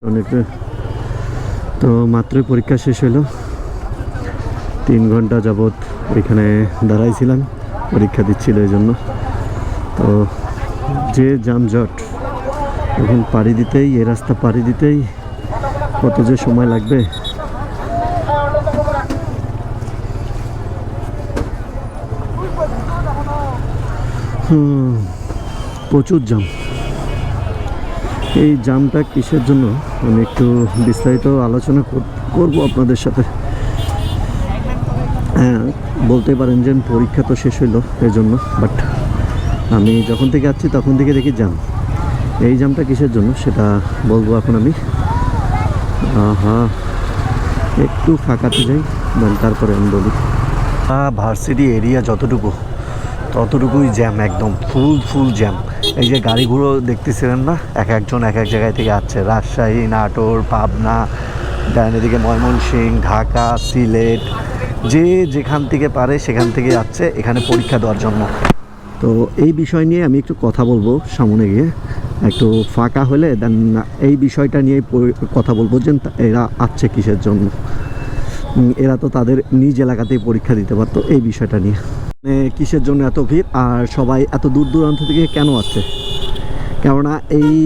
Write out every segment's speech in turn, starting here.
অনেক তো মাত্রই পরীক্ষা শেষ হলো। 3 ঘন্টা যাবৎ এখানে দাঁড়াইছিলাম, পরীক্ষা দিচ্ছিল এই জন্য। তো যে যানজট, এখন পাড়ি দিতেই, এই রাস্তা পাড়ি দিতেই কত যে সময় লাগবে। প্রচুর জাম। এই জামটা কিসের জন্য আমি একটু বিস্তারিত আলোচনা করব আপনাদের সাথে। হ্যাঁ, বলতে পারেন যে পরীক্ষা তো শেষ হইলো এই জন্য, বাট আমি যখন থেকে আসছি তখন থেকে দেখি জাম। এই জামটা কিসের জন্য সেটা বলবো এখন আমি। একটু ফাঁকাতে যাই, তারপরে আমি বলি। ভার্সিটি এরিয়া ততটুকুই জ্যাম, একদম ফুল জ্যাম। এই যে গাড়িগুলো দেখতেছিলেন না, একজন এক জায়গায় থেকে আসছে। রাজশাহী, নাটোর, পাবনা, দেন এদিকে ময়মনসিংহ, ঢাকা, সিলেট, যে যেখান থেকে পারে সেখান থেকে আসছে এখানে পরীক্ষা দেওয়ার জন্য। তো এই বিষয় নিয়ে আমি একটু কথা বলবো সামনে গিয়ে, একটু ফাঁকা হলে দেন এই বিষয়টা নিয়ে কথা বলবো যে এরা আসছে কিসের জন্য। এরা তো তাদের নিজ এলাকাতেই পরীক্ষা দিতে পারতো। এই বিষয়টা নিয়ে কিসের জন্য এত ভিড়, আর সবাই এত দূর দূরান্ত থেকে কেন আসছে? কেননা এই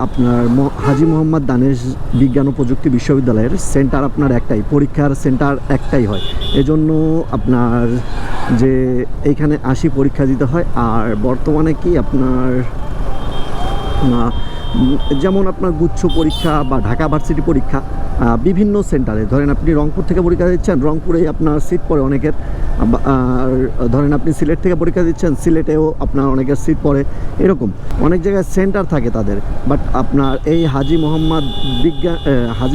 আপনার হাজী মোহাম্মদ দানেশ বিজ্ঞান ও প্রযুক্তি বিশ্ববিদ্যালয়ের সেন্টার আপনার একটাই, পরীক্ষার সেন্টার একটাই হয়। এজন্য আপনার যে এইখানে আসি পরীক্ষা দিতে হয়। আর বর্তমানে কি আপনার যেমন আপনার গুচ্ছ পরীক্ষা বা ঢাকা ভার্সিটি পরীক্ষা বিভিন্ন সেন্টারে, ধরেন আপনি রংপুর থেকে পরীক্ষা দিচ্ছেন, রংপুরেই আপনার সিট পড়ে অনেকের। আর ধরেন আপনি সিলেট থেকে পরীক্ষা দিচ্ছেন, সিলেটেও আপনার অনেকের সিট পড়ে। এরকম অনেক জায়গায় সেন্টার থাকে তাদের। বাট আপনার এই হাজী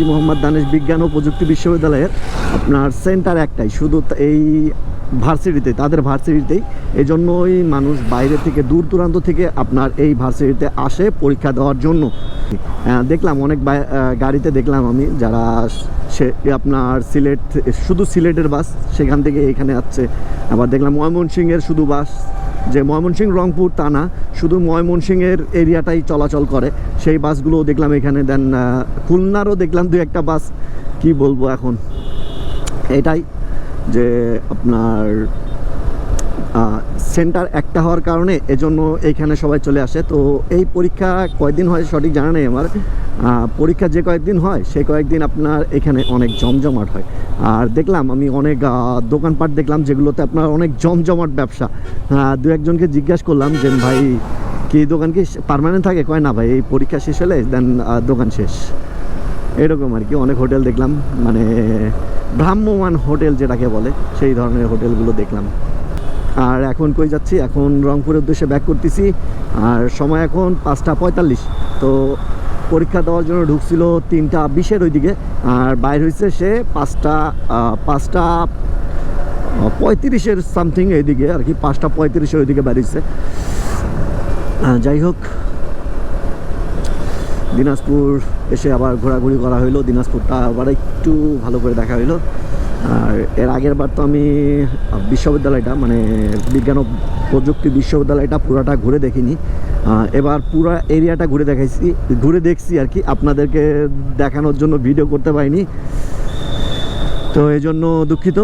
মোহাম্মদ দানেশ বিজ্ঞান ও প্রযুক্তি বিশ্ববিদ্যালয়ের আপনার সেন্টার একটাই, শুধু এই ভার্সিটিতে, তাদের ভার্সিটিতেই। এই জন্যই মানুষ বাইরে থেকে, দূর দূরান্ত থেকে আপনার এই ভার্সিটিতে আসে পরীক্ষা দেওয়ার জন্য। দেখলাম অনেক গাড়িতে দেখলাম আমি, যারা সে আপনার সিলেট, শুধু সিলেটের বাস সেখান থেকে এখানে আসছে। আবার দেখলাম ময়মনসিংহের শুধু বাস, যে ময়মনসিংহ রংপুর তা না, শুধু ময়মনসিংহের এরিয়াটাই চলাচল করে সেই বাসগুলোও দেখলাম এখানে। দেন খুলনারও দেখলাম 2-1টা বাস। কি বলবো এখন, এটাই যে আপনার সেন্টার একটা হওয়ার কারণে এজন্য এইখানে সবাই চলে আসে। তো এই পরীক্ষা কয়েকদিন হয় সঠিক জানা নেই আমার। পরীক্ষা যে কয়েকদিন হয় সেই কয়েকদিন আপনার এখানে অনেক জমজমাট হয়। আর দেখলাম আমি অনেক দোকানপাট দেখলাম যেগুলোতে আপনার অনেক জমজমাট ব্যবসা। 2-1জনকে জিজ্ঞাসা করলাম যে ভাই কি দোকান কি পার্মানেন্ট থাকে? কয় না ভাই, এই পরীক্ষা শেষ হলে দেন দোকান শেষ। এরকম আর কি। অনেক হোটেল দেখলাম, মানে ভ্রাম্যমান হোটেল যেটাকে বলে, সেই ধরনের হোটেলগুলো দেখলাম। আর এখন কই যাচ্ছি, এখন রংপুরের উদ্দেশ্যে ব্যাক করতেছি। আর সময় এখন 5টা 45। তো পরীক্ষা দেওয়ার জন্য ঢুকছিল 3টা 20-এর ওইদিকে, আর বাইর হয়েছে সে 5টা 35-এর সামথিং এইদিকে আর কি, 5টা 35-এর ওইদিকে বেরিয়েছে। যাই হোক, দিনাজপুর এসে আবার ঘোরাঘুরি করা হইলো। দিনাজপুরটা আবার একটু ভালো করে দেখা হইলো। আর এর আগের বার তো আমি বিশ্ববিদ্যালয়টা, মানে বিজ্ঞান ও প্রযুক্তি বিশ্ববিদ্যালয়টা পুরাটা ঘুরে দেখিনি। এবার পুরো এরিয়াটা ঘুরে দেখছি আর কি, আপনাদেরকে দেখানোর জন্য ভিডিও করতে পারিনি, তো এই জন্য দুঃখিত।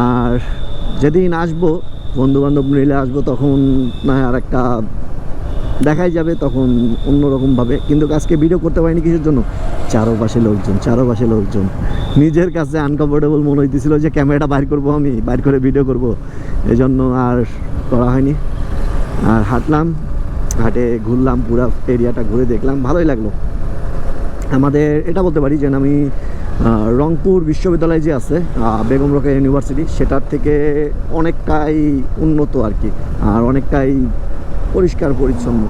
আর যেদিন আসবো, বন্ধুবান্ধব মিলে আসবো, তখন না আর একটা দেখাই যাবে, তখন অন্যরকমভাবে। কিন্তু আজকে ভিডিও করতে পারিনি কিসের জন্য, চারপাশে লোকজন। নিজের কাছে আনকমফোর্টেবল মনে হইতেছিল যে ক্যামেরাটা বাইর করে ভিডিও করব, এই জন্য আর করা হয়নি। আর হাটে ঘুরলাম, পুরো এরিয়াটা ঘুরে দেখলাম, ভালোই লাগলো। আমাদের এটা বলতে পারি যে আমি রংপুর বিশ্ববিদ্যালয় যে আছে, বেগম রোকেয়া ইউনিভার্সিটি, সেটার থেকে অনেকটাই উন্নত আর কি, আর অনেকটাই পরিষ্কার পরিচ্ছন্ন।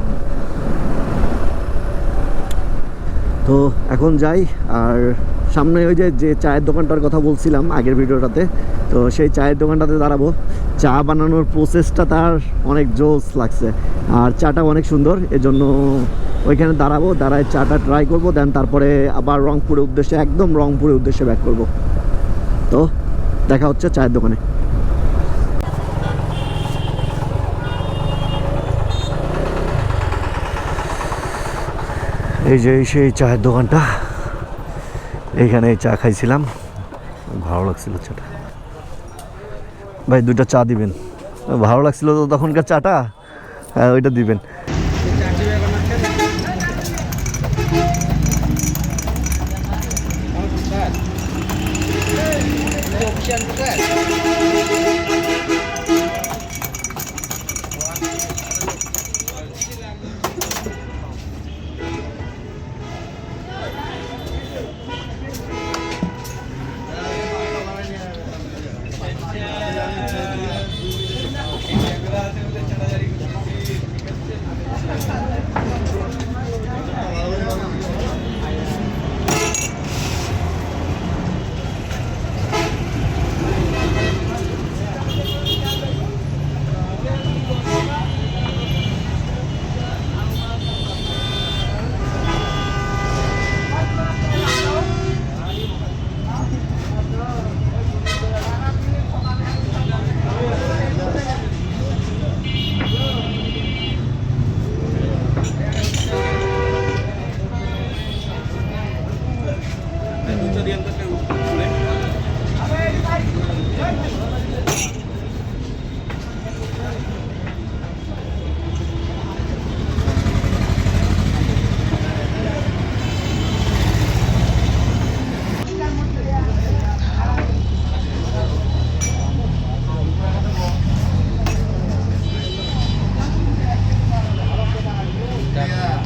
তো এখন যাই। আর সামনে ওই যে চায়ের দোকানটার কথা বলছিলাম আগের ভিডিওটাতে, তো সেই চায়ের দোকানটাতে দাঁড়াবো। চা বানানোর প্রসেসটা তার অনেক জোস লাগছে, আর চাটা অনেক সুন্দর, এজন্য ওইখানে দাঁড়ায় চাটা ট্রাই করবো। দেন তারপরে আবার একদম রংপুরের উদ্দেশ্যে ব্যাক করব। তো দেখা হচ্ছে চায়ের দোকানে। এই যে সেই চায়ের দোকানটা, এইখানে চা খাইছিলাম, ভালো লাগছিল চাটা। ভাই 2টা চা দিবেন। ভালো লাগছিল তো তখনকার চাটা, ওইটা দিবেন।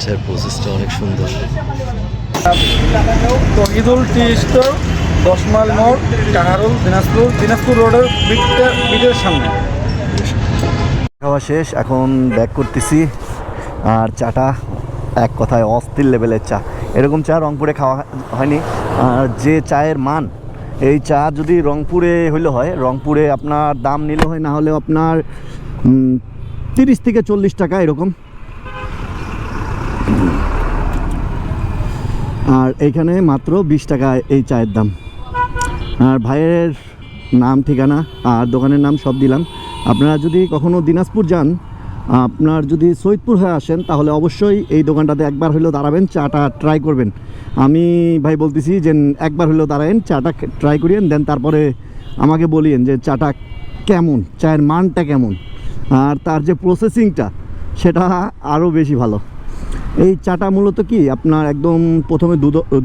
চায়ের প্রসেসটা অনেক সুন্দর। তো ঈদুল টি স্টোর 10 মাইল মোড়, কাহারুল, দিনাজপুর রোডের বিটের সামনে। খাওয়া শেষ, এখন ব্যাক করতেছি। আর চাটা এক কথায় অস্থির লেভেলের চা। এরকম চা রংপুরে খাওয়া হয়নি। আর যে চায়ের মান, এই চা যদি রংপুরে হইলে হয়, রংপুরে আপনার দাম নিলে হয় না হলেও আপনার 30 থেকে 40 টাকা এরকম। আর এইখানে মাত্র 20 টাকা এই চায়ের দাম। আর ভাইয়ের নাম, ঠিকানা আর দোকানের নাম সব দিলাম। আপনারা যদি কখনো দিনাজপুর যান, আপনার যদি সৈয়দপুর হয়ে আসেন, তাহলে অবশ্যই এই দোকানটাতে একবার হলেও দাঁড়াবেন, চাটা ট্রাই করবেন। আমি ভাই বলতেছি যে একবার হলেও দাঁড়াবেন, চাটা ট্রাই করিয়েন, দেন তারপরে আমাকে বলিয়েন যে চাটা কেমন, চায়ের মানটা কেমন, আর তার যে প্রসেসিংটা সেটা আরও বেশি ভালো। এই চাটা মূলত কি আপনার একদম প্রথমে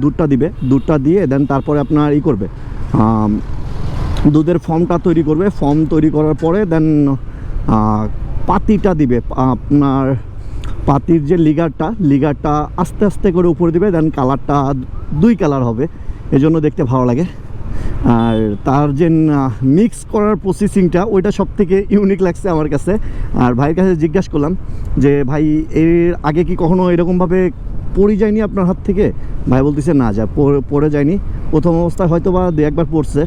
দুধটা দিবে, দুধটা দিয়ে দেন তারপরে আপনার করবে, দুধের ফর্মটা তৈরি করবে। ফর্ম তৈরি করার পরে দেন পাতিটা দিবে, আপনার পাতির যে লিগারটা আস্তে আস্তে করে উপরে দিবে। দেন কালারটা 2 কালার হবে, এজন্য দেখতে ভালো লাগে। আর তার যে মিক্স করার প্রসেসিংটা, ওইটা সব থেকে ইউনিক লাগছে আমার কাছে। আর ভাইয়ের কাছে জিজ্ঞাসা করলাম যে ভাই এর আগে কি কখনো এরকমভাবে পড়ে যায়নি আপনার হাত থেকে? ভাই বলতেছে না, যা পড়ে যায়নি। প্রথম অবস্থায় হয়তো বা 2-1বার পড়ছে,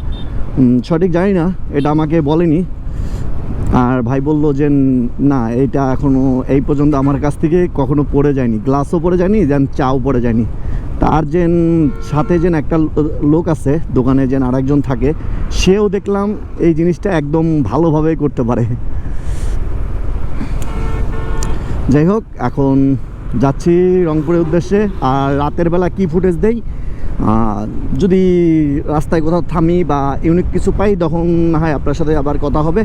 সঠিক জানি না, এটা আমাকে বলেনি। আর ভাই বলল যে না, এটা এখনও এই পর্যন্ত আমার কাছ থেকে কখনো পড়ে যায়নি, গ্লাসও পড়ে যায়নি, যেন চাও পড়ে যায়নি। তার যে সাথে যে একটা লোক আছে দোকানে, যে আরেকজন থাকে, সেও দেখলাম এই জিনিসটা একদম ভালোভাবে করতে পারে। যাই হোক, এখন যাচ্ছি রংপুরের উদ্দেশ্যে। আর রাতের বেলা কি ফুটেজ দেই, যদি রাস্তায় কোথাও থামি বা ইউনিক কিছু পাই, তখন না হয় আপনার সাথে আবার কথা হবে।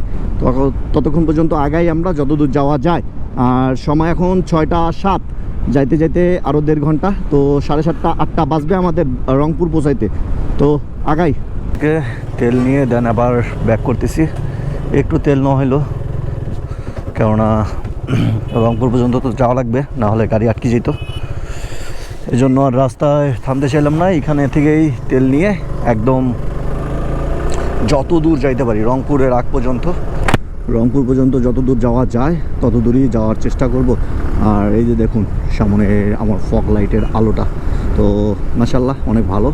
ততক্ষণ পর্যন্ত আগাই আমরা যতদূর যাওয়া যায়। আর সময় এখন 6টা 7, যাইতে যাইতে আরও 1.5 ঘন্টা। তো 7:30-8টা বাজবে আমাদের রংপুর পৌঁছাইতে। তো আগাই। তেল নিয়ে দেন আবার ব্যাক করতেছি। একটু তেল না হইলো, কেননা রংপুর পর্যন্ত তো যাওয়া লাগবে, না হলে গাড়ি আটকে যেত। এই জন্য আর রাস্তায় থামতে চাইলাম না, এখানে থেকেই তেল নিয়ে একদম যত দূর যাইতে পারি রংপুরের আগ পর্যন্ত, রংপুর পর্যন্ত যত দূর যাওয়া যায় তত দূরই যাওয়ার চেষ্টা করব। আর এই যে দেখুন সামনে আমার ফগ লাইটের আলোটা, তো মাশাআল্লাহ অনেক ভালো।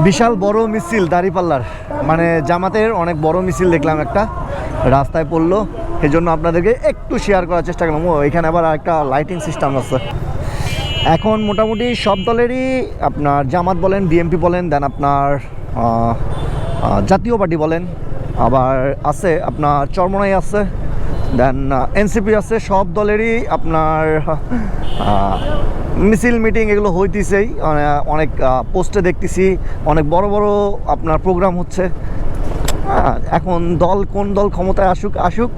বিশাল বড় মিছিল দাঁড়িপাল্লার, মানে জামাতের অনেক বড় মিছিল দেখলাম একটা রাস্তায় পড়লো। এই জন্য আপনাদেরকে একটু শেয়ার করার চেষ্টা করলাম। ও এখানে আবার একটা লাইটিং সিস্টেম আছে। এখন মোটামুটি সব দলেরই আপনার জামাত বলেন, বিএনপি বলেন, দেন আপনার জাতীয় পার্টি বলেন, আবার আছে আপনার চরমনাই আছে, দেন এনসিপি আছে, সব দলেরই আপনার মিছিল মিটিং এগুলো হইতেছেই। অনেক পোস্টে দেখতেছি অনেক বড় বড় আপনার প্রোগ্রাম হচ্ছে। এখন কোন দল ক্ষমতায় আসুক,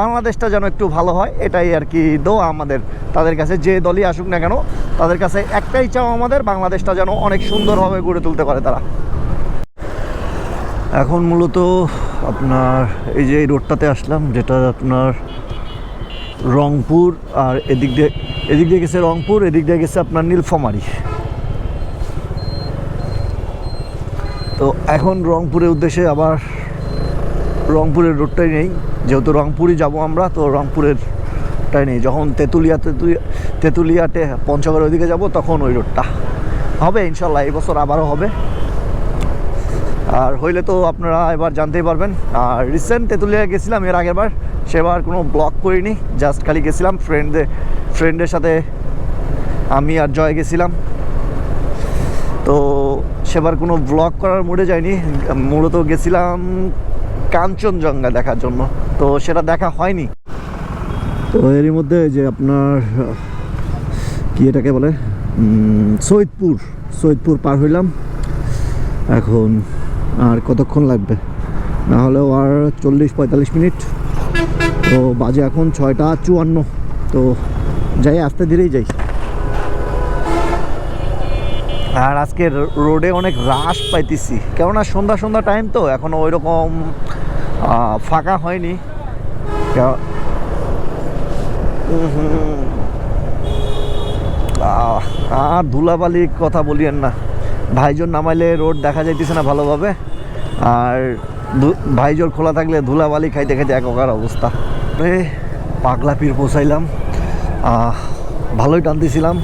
বাংলাদেশটা যেন একটু ভালো হয়, এটাই আর কি দোয়া আমাদের তাদের কাছে। যে দলই আসুক না কেন, তাদের কাছে একটাই চাও আমাদের, বাংলাদেশটা যেন অনেক সুন্দরভাবে গড়ে তুলতে পারে তারা। এখন মূলত আপনার এই যে এই রোডটাতে আসলাম, যেটা আপনার রংপুর, আর এদিক দিয়ে গেছে রংপুর, এদিক দিয়ে গেছে আপনার নীলফামারী। তো এখন রংপুরের উদ্দেশ্যে আবার রংপুরের রোডটাই নেই, যেহেতু রংপুরই যাব আমরা, তো রংপুরেরটাই নেই। যখন তেঁতুলিয়াতে পঞ্চগড়ের ওইদিকে যাব, তখন ওই রোডটা হবে ইনশাল্লাহ। এই বছর আবারও হবে, আর হইলে তো আপনারা এবার জানতেই পারবেন। আর রিসেন্ট তেঁতুলিয়া গেছিলাম এর আগের বার, সেবার কোনো ব্লগ করিনি, জাস্ট খালি গেছিলাম ফ্রেন্ডের সাথে, আমি আর জয় গেছিলাম। তো সেবার কোনো ব্লগ করার মুডে যায়নি, মূলত গেছিলাম কাঞ্চনজঙ্ঘা দেখার জন্য, তো সেটা দেখা হয়নি। তো এরই মধ্যে যে আপনার কি এটাকে বলে সৈয়দপুর পার হইলাম। এখন আর কতক্ষণ লাগবে, না হলেও আর 40-45 মিনিট। তো বাজে এখন 6:54। তো যাই, আস্তে ধীরেই যাই। আর আজকে রোডে অনেক রাশ পাইতেছি, কেননা সন্ধ্যা টাইম তো এখনও ওই রকম ফাঁকা হয়নি। আর ধুলাবালি কথা বলিয়েন না, ভাইজোর নামাইলে রোড দেখা যাইতেছে না ভালোভাবে, আর ভাইজোর খোলা থাকলে ধুলাবালি খাইতে একাকার অবস্থা। পাগলাপীর পৌঁছাইলাম, ভালোই টানতেছিলাম।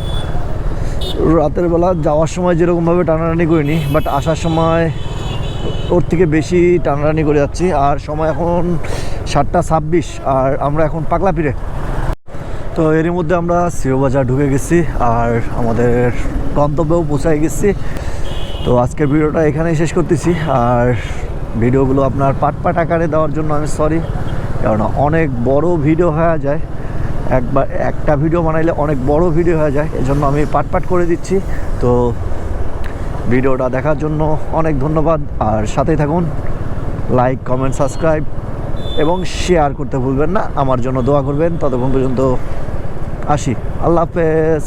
রাতের বেলা যাওয়ার সময় যেরকমভাবে টানাটানি করিনি, বাট আসার সময় ওর থেকে বেশি টানাটানি করে যাচ্ছি। আর সময় এখন 7:26, আর আমরা এখন পাগলাপীরে। তো এরই মধ্যে আমরা সিওবাজার ঢুকে গেছি, আর আমাদের গন্তব্যেও পৌঁছায় গেছি। তো আজকের ভিডিওটা এখানেই শেষ করতেছি। আর ভিডিওগুলো আপনার পাট আকারে দেওয়ার জন্য আমি সরি, কারণ অনেক বড় ভিডিও হয়ে যায়, একটা ভিডিও বানাইলে অনেক বড় ভিডিও হয়ে যায়, এজন্য আমি পাট করে দিচ্ছি। তো ভিডিওটা দেখার জন্য অনেক ধন্যবাদ, আর সাথেই থাকুন। লাইক, কমেন্ট, সাবস্ক্রাইব এবং শেয়ার করতে ভুলবেন না। আমার জন্য দোয়া করবেন। ততক্ষণ পর্যন্ত আসি, আল্লাহ হাফেজ।